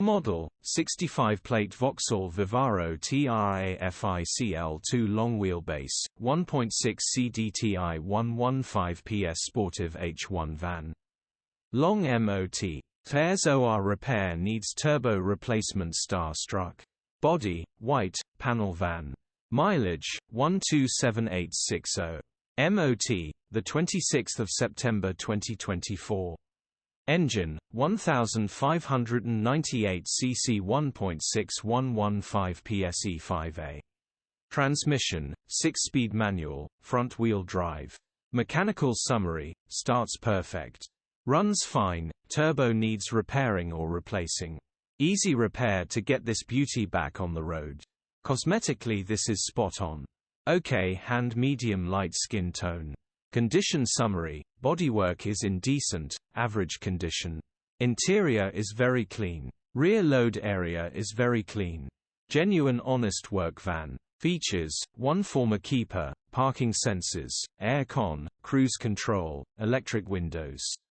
Model, 65-plate VAUXHALL VIVARO TRAFIC 2 long wheelbase, 1.6CDTI 115PS Sportive H1 van. Long MOT. Fares OR repair needs turbo replacement star-struck. Body, white, panel van. Mileage, 127,860. MOT, 26 September 2024. Engine, 1598 cc 1.6 PSE 5A. Transmission, 6-speed manual, front-wheel drive. Mechanical summary, starts perfect. Runs fine, turbo needs repairing or replacing. Easy repair to get this beauty back on the road. Cosmetically this is spot on. Okay, hand medium light skin tone. Condition summary, bodywork is in decent, average condition. Interior is very clean. Rear load area is very clean. Genuine honest work van. Features, 1 former keeper, parking sensors, air con, cruise control, electric windows.